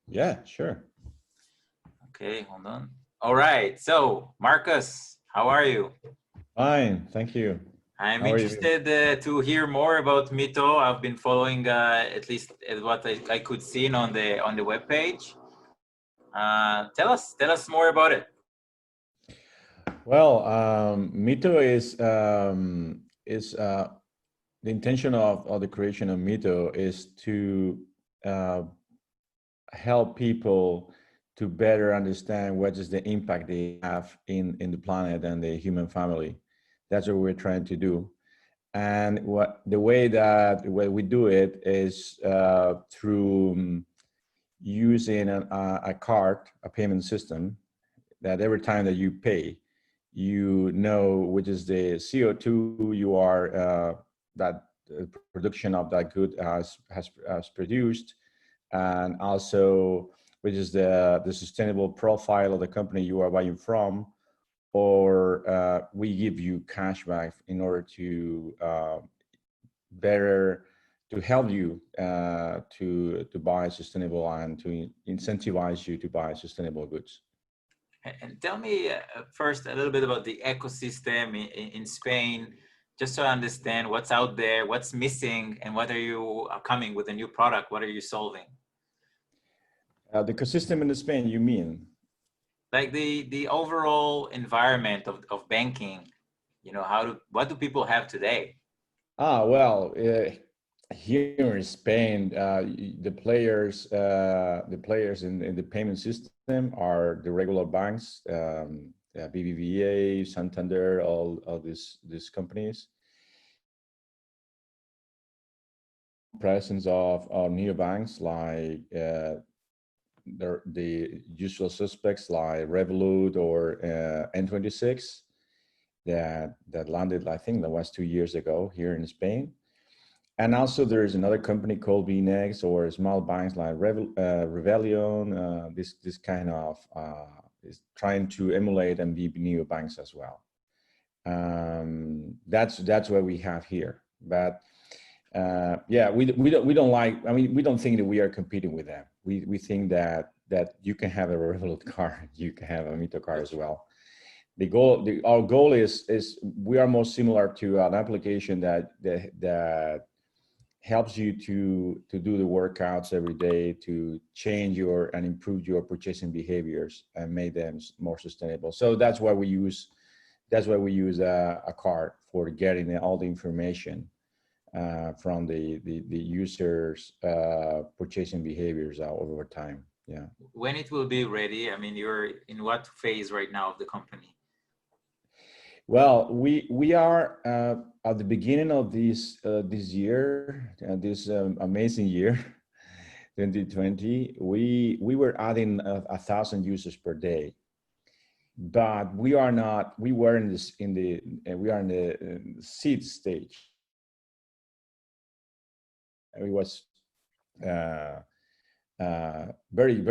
Yeah, sure. Okay, hold on. All right. So, Marcus, how are you? Fine, thank you. I'm How are you? interested to hear more about Mitto. I've been following at least what I could see on the webpage. Tell us more about it. Well, Mito is the intention of the creation of Mito is to uh, help people to better understand what is the impact they have in the planet and the human family. That's what we're trying to do. And what the way that we do it is through using a card, a payment system, that every time that you pay, you know which is the CO2 you are that production of that good has produced, and also which is the sustainable profile of the company you are buying from, or we give you cash back in order to better to help you to buy sustainable and to incentivize you to buy sustainable goods. And tell me first a little bit about the ecosystem in Spain, just to understand what's out there, what's missing, and what are you coming with a new product? What are you solving? The ecosystem in Spain, you mean? Like the overall environment of banking. What do people have today? Well, here in Spain, the players in the payment system are the regular banks, BBVA, Santander, all these companies. Presence of neobanks like the usual suspects like Revolut or N26 that landed, I think that was 2 years ago here in Spain. And also there is another company called BNext, or small banks like Revelion. This kind of is trying to emulate and be neobanks as well. That's what we have here. But yeah, we don't like. I mean, we don't think that we are competing with them. We think that you can have a Revolut card, you can have a Mitto card as well. Our goal is we are more similar to an application that helps you to do the workouts every day, to change your and improve your purchasing behaviors and make them more sustainable. So that's why we use a card for getting all the information from the users' purchasing behaviors over time. Yeah. When it will be ready? I mean, you're in what phase right now of the company? Well, we are at the beginning of this year, this amazing year, 2020. We were adding 1,000 users per day, but we are not. We were in this we are in the seed stage. It was uh, very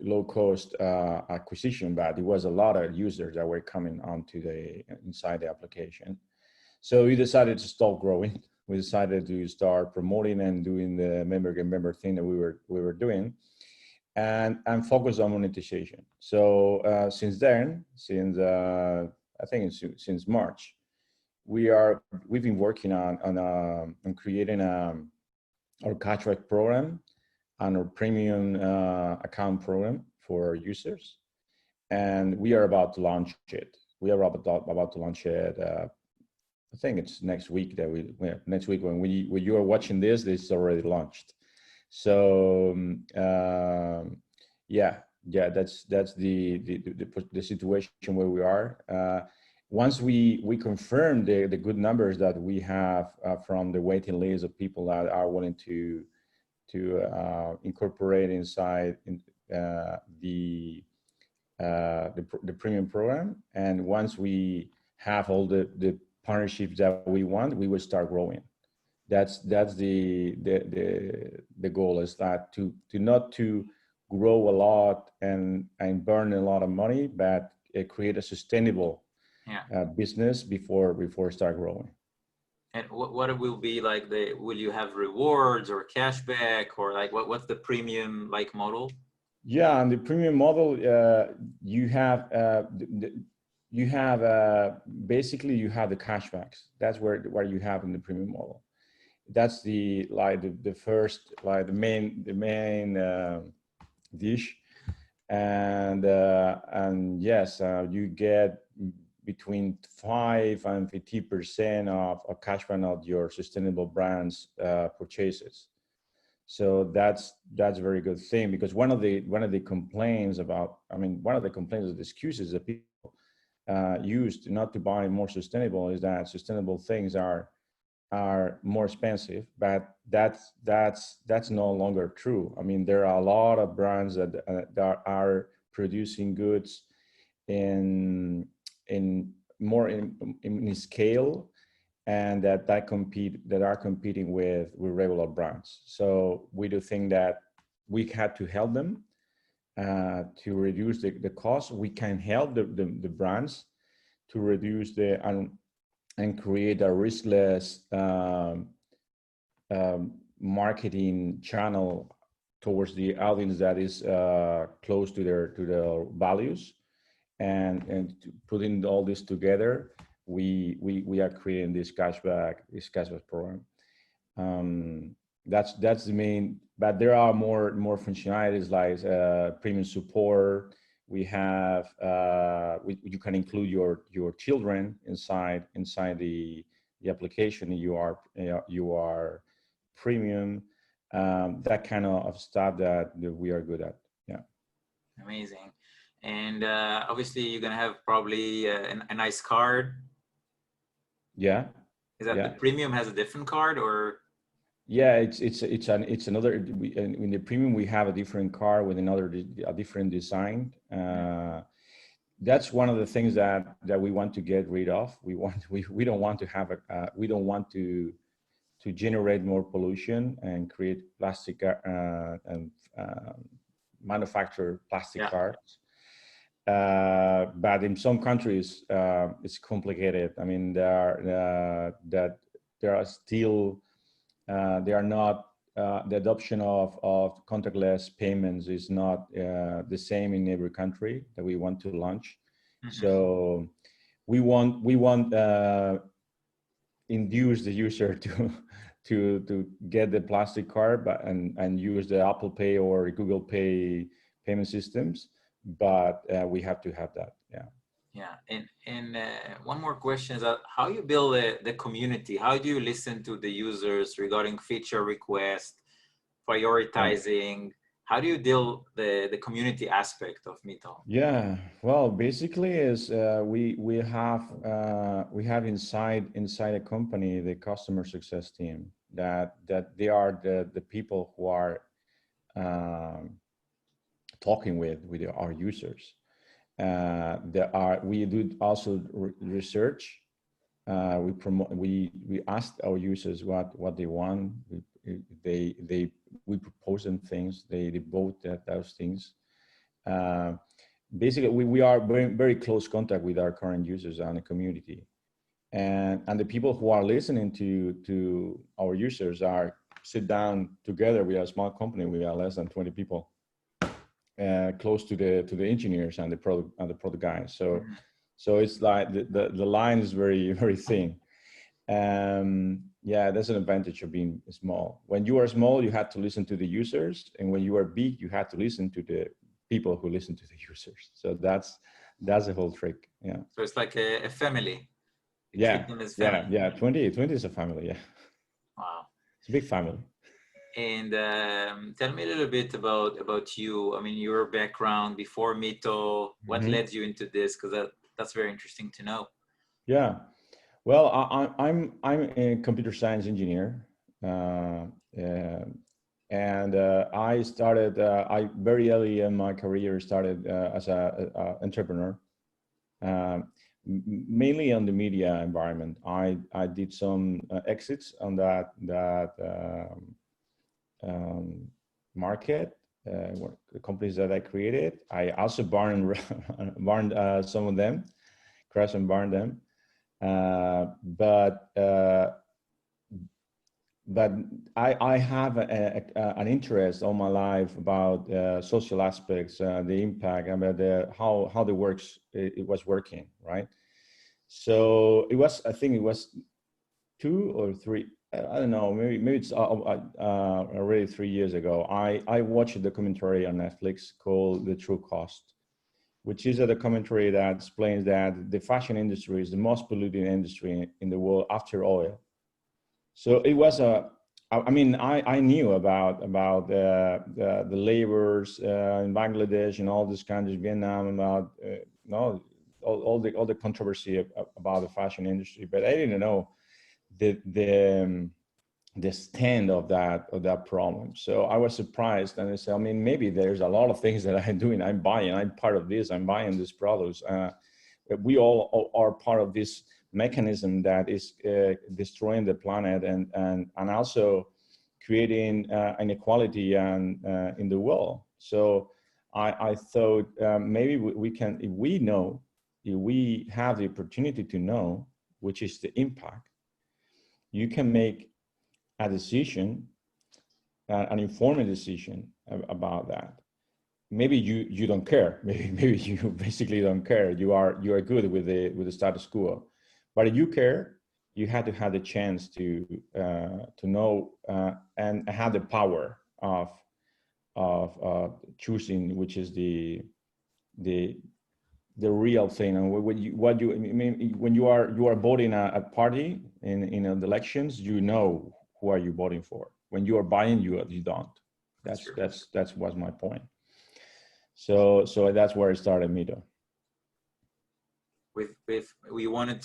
low cost acquisition, but it was a lot of users that were coming onto the inside the application. So we decided to stop growing. We decided to start promoting and doing the member get member thing that we were doing, and focus on monetization. So since then, I think since March, we've been working on creating our cashback program and our premium account program for our users, and we are about to launch it. We are about to launch it. I think it's next week that next week when you are watching this is already launched. So yeah, that's the situation where we are. Once we confirm the good numbers that we have from the waiting list of people that are willing to incorporate inside the premium program, and once we have all the partnerships that we want, we will start growing. That's the goal, is that to not to grow a lot and burn a lot of money, but create a sustainable business before start growing. And what will be will you have rewards or cashback, or like what's the premium like model? Yeah, and the premium model, you have you have basically you have the cashbacks. That's where you have in the premium model. That's the like the first like the main dish, and yes, you get between 5 and 50% of cashback on your sustainable brands purchases. So that's a very good thing, because one of the complaints about, I mean, one of the complaints of the excuses that people used not to buy more sustainable is that sustainable things are more expensive, but that's no longer true. I mean, there are a lot of brands that are producing goods in in more in scale, and that are competing with regular brands. So we do think that we had to help them to reduce the cost. We can help the brands to reduce and create a riskless marketing channel towards the audience that is close to their values, and putting all this together, we are creating this cashback program. That's the main, but there are more functionalities like premium support. We have you can include your children inside the application. You are premium, that kind of stuff that we are good at. Yeah. Amazing. And obviously you're gonna have probably a nice card. Yeah. Is that Yeah. the premium has a different card, or? Yeah, it's another. In the premium, we have a different car with a different design. That's one of the things that we want to get rid of. We don't want to have we don't want to generate more pollution and create plastic and manufacture plastic cars. But in some countries, it's complicated. I mean, there are still they are not the adoption of contactless payments is not the same in every country that we want to launch. So we want induce the user to get the plastic card, but and use the Apple Pay or Google Pay payment systems, but we have to have that. Yeah, and one more question is that how you build the community? How do you listen to the users regarding feature requests, prioritizing? How do you deal the community aspect of Mitto? Yeah, well, basically is we have inside a company the customer success team that they are the people who are talking with our users. We do also research. We promote. We ask our users what they want. We propose them things. They vote those things. Basically, we are very close contact with our current users and the community, and the people who are listening to our users are sit down together. We are a small company. We are less than 20 people. Close to the engineers and the product guys. So it's like the line is very very thin. Yeah, that's an advantage of being small. When you are small, you have to listen to the users, and when you are big, you have to listen to the people who listen to the users. So that's the whole trick. Yeah. So it's like a family. Yeah. 20 is a family. Yeah. Wow. It's a big family. And tell me a little bit about you. I mean, your background before Mitto. What led you into this? Because that's very interesting to know. Yeah, well, I'm a computer science engineer, and I started. I very early in my career started as a entrepreneur, mainly on the media environment. I did some exits on that market, the companies that I created. I also burned some of them, crashed and burned them. But but I have an interest all my life about social aspects, the impact, about how the works it was working, right? So it was, I think it was 2 or 3, I don't know, maybe it's already 3 years ago. I watched a documentary on Netflix called The True Cost, which is a documentary that explains that the fashion industry is the most polluting industry in the world after oil. So it was I mean, I knew about the laborers in Bangladesh and all these countries, Vietnam, about no, all the controversy about the fashion industry, but I didn't know the stand of that problem. So I was surprised, and I said, I mean, maybe there's a lot of things that I'm doing. I'm buying. I'm part of this. I'm buying these products. We all are part of this mechanism that is destroying the planet and also creating inequality and in the world. So I thought maybe we can, if we know, if we have the opportunity to know, which is the impact, you can make a decision, an informed decision about that. Maybe you don't care. Maybe you basically don't care. You are good with the status quo, but if you care, you have to have the chance to know and have the power of choosing which is the the real thing. And what you I mean, when you are voting a party in the elections, you know who are you voting for. When you are buying, you don't. That's was my point. So that's where I started Mitto. With you wanted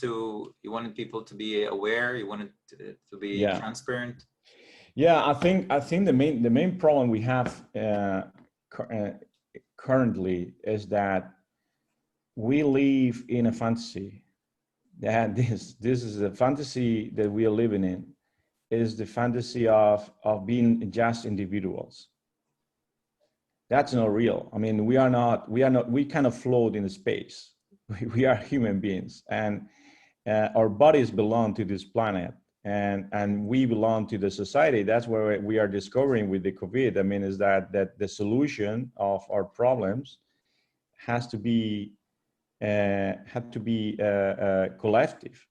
people to be aware, you wanted to be transparent. Yeah, I think the main problem we have currently is that we live in a fantasy. That this is a fantasy that we are living in. Is the fantasy of being just individuals. That's not real. I mean, we kind of float in space. We are human beings, and our bodies belong to this planet, and we belong to the society. That's where we are discovering with the COVID. I mean, is that the solution of our problems has to be collective,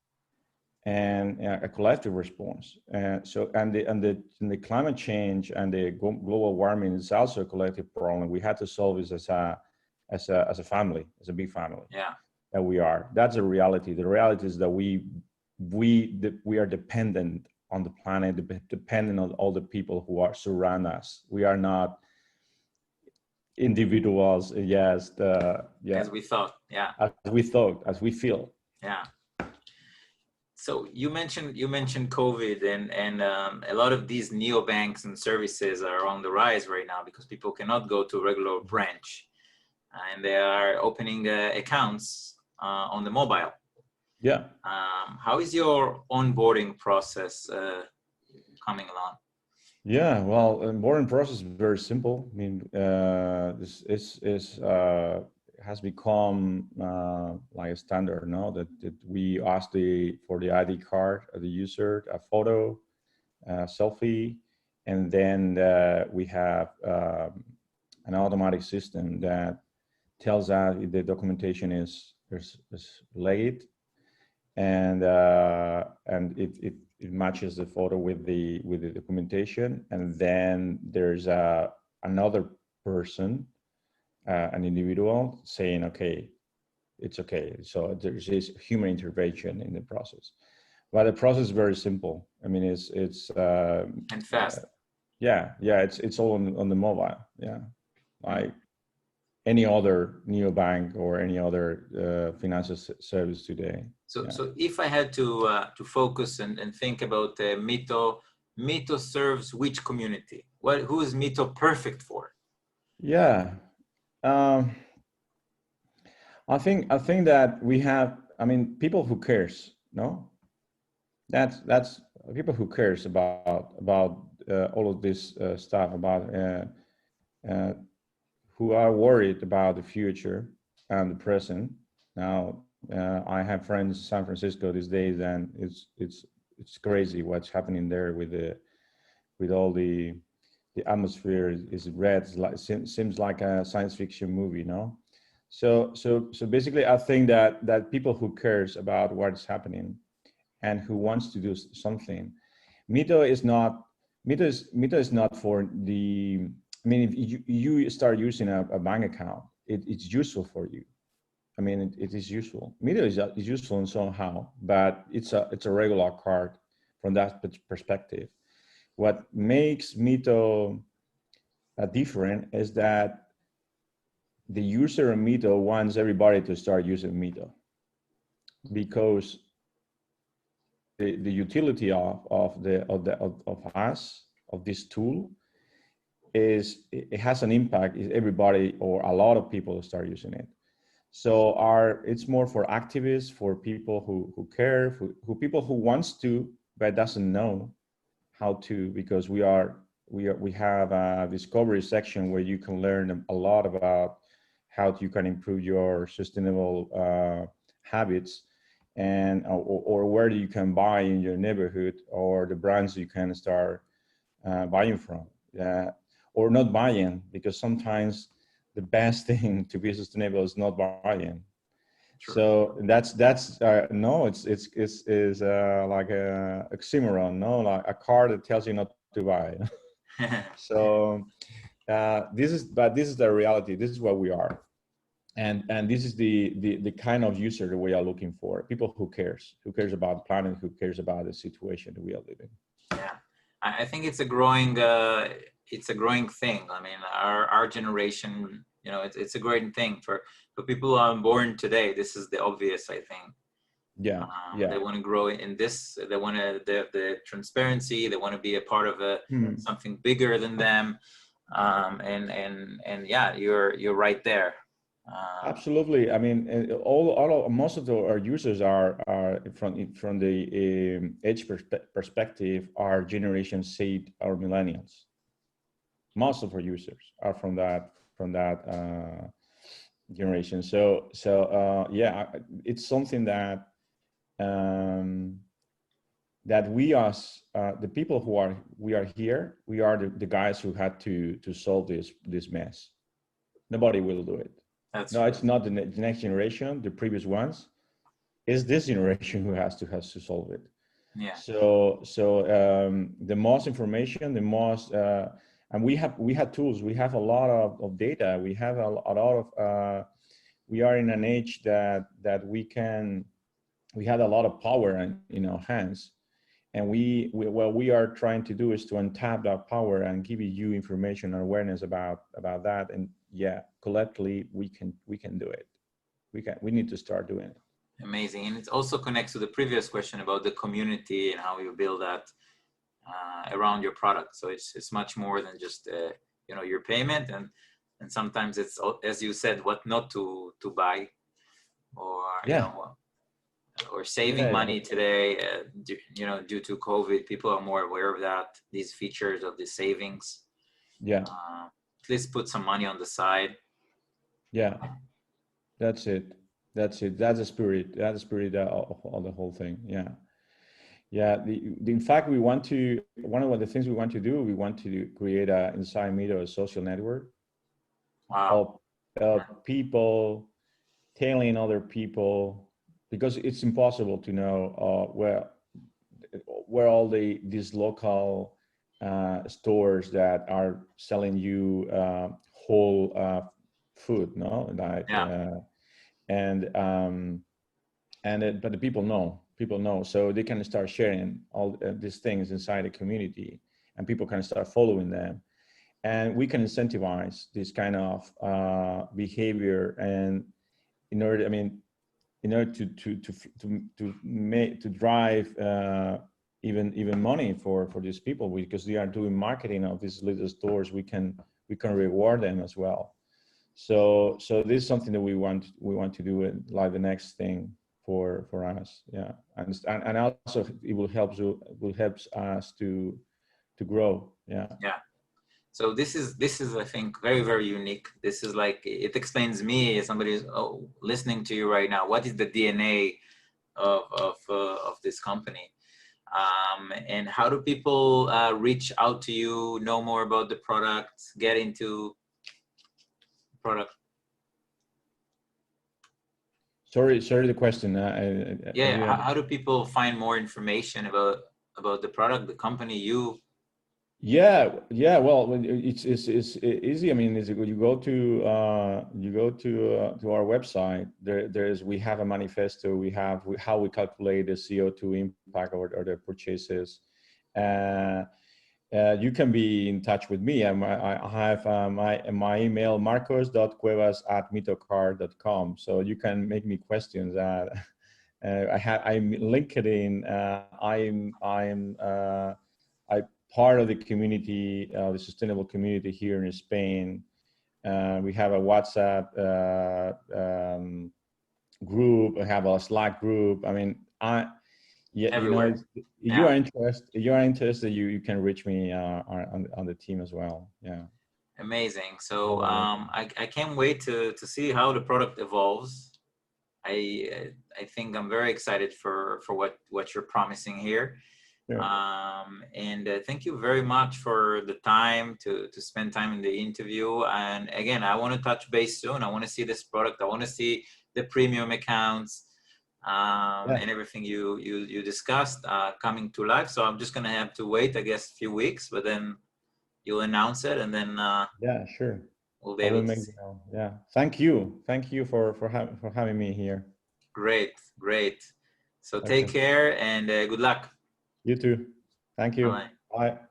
and a collective response. So the climate change and the global warming is also a collective problem. We had to solve this as a family, as a big family. Yeah. That we are. That's a reality. The reality is that we are dependent on the planet, dependent on all the people who are surround us. We are not individuals. Yes. As we thought. Yeah. As we feel. Yeah. So you mentioned COVID, and a lot of these neobanks and services are on the rise right now because people cannot go to a regular branch, and they are opening accounts on the mobile. Yeah. How is your onboarding process coming along? Yeah, well, onboarding process is very simple. I mean, this has become like a standard now that we ask for the ID card of the user, a photo, a selfie, and then we have an automatic system that tells us if the documentation is late, and it matches the photo with the documentation, and then there's another person, an individual, saying, okay, it's okay. So there's this human intervention in the process, but the process is very simple. I mean, it's and fast. Yeah, it's all on the mobile. Yeah, like any other neobank or any other financial service today. So if I had to focus and think about Mitto serves which community? Who is Mitto perfect for? Yeah, I think that we have. I mean, people who cares. No, that's people who cares about all of this stuff, about who are worried about the future and the present. Now, I have friends in San Francisco these days, and it's crazy what's happening there with with all the atmosphere is red. It's like, seems like a science fiction movie, no? So basically, I think that people who cares about what's happening and who wants to do something, Mitto is not Mitto is not for the. I mean, if you start using a bank account, it's useful for you. I mean, it is useful. Mitto is useful in somehow, but it's a regular card from that perspective. What makes Mitto different is that the user of Mitto wants everybody to start using Mitto because the utility of us of this tool is it has an impact. Is everybody or a lot of people start using it. So it's more for activists, for people who care, who people who wants to but doesn't know how to, because we have a discovery section where you can learn a lot about how you can improve your sustainable habits, and or where you can buy in your neighborhood, or the brands you can start buying from, or not buying, because sometimes the best thing to be sustainable is not buying. Sure. So that's no, it's is like a oxymoron, no, like a car that tells you not to buy. So this is the reality. This is what we are, and this is the kind of user that we are looking for. People who cares about the planet, who cares about the situation that we are living. Yeah, I think it's a growing thing. I mean, our generation, you know, it's a growing thing for people who are born today. This is the obvious, I think. Yeah, They want to grow in this. They want to the transparency. They want to be a part of something bigger than them. And yeah, you're right there. Absolutely. I mean, most of our users are from the age perspective are Generation Z or millennials. Most of our users are from that generation. So yeah, it's something that that we as the people we are here, we are the guys who had to solve this mess. Nobody will do it. No, it's not the next generation, the previous ones. It's this generation who has to solve it. Yeah. So the most information, the most, and we have tools. We have a lot of data. We have a lot of. We are in an age that we had a lot of power in our hands, and what we are trying to do is to untap that power and give you information and awareness about that. And yeah, collectively we can do it. We need to start doing it. Amazing. And it also connects to the previous question about the community and how you build that around your product. So it's much more than just you know, your payment, and sometimes it's, as you said, what not to buy, or you know, or saving money today. You know, due to COVID, people are more aware of that, these features of the savings. Yeah. At least put some money on the side. Yeah, that's it. That's it. That's the spirit. That's the spirit of the whole thing. Yeah. Yeah. In fact, we want to. One of the things we want to do. We want to create inside Mitto a social network. Wow. Of people telling other people, because it's impossible to know where all these local stores that are selling you whole food, no, like but the people know, so they can start sharing all these things inside the community, and people can start following them, and we can incentivize this kind of behavior. And in order, I mean, in order to drive even money for these people, because they are doing marketing of these little stores, we can reward them as well. So this is something that we want to do, it like the next thing for us. Yeah. And also it will help us to grow. Yeah. So this is I think very, very unique. This is like, it explains me as somebody who's listening to you right now, what is the DNA of this company. And how do people reach out to you, know more about the product, get into product? Sorry, the question. Yeah, how do people find more information about the product, the company, you? Yeah, yeah. Well, it's easy. I mean, you go to our website. We have a manifesto. We have how we calculate the CO2 impact or the purchases. You can be in touch with me. I have my email marcos.cuevas@mittocar.com. So you can make me questions. I'm LinkedIn. I part of the community, the sustainable community here in Spain. We have a WhatsApp group. I have a Slack group. I mean, yeah, Everywhere. if Yeah. you are interested, you can reach me on the team as well. Yeah. Amazing. So I can't wait to see how the product evolves. I think I'm very excited for what you're promising here. Sure. And thank you very much for the time to spend time in the interview. And again, I want to touch base soon. I want to see this product. I want to see the premium accounts and everything you discussed coming to life. So I'm just gonna have to wait, I guess, a few weeks, but then you'll announce it, and then yeah, sure. we'll be I able will to make see. you know. Yeah. Thank you for having me here. Great, great. So take Okay. care and good luck. You too. Thank you. Bye. Bye.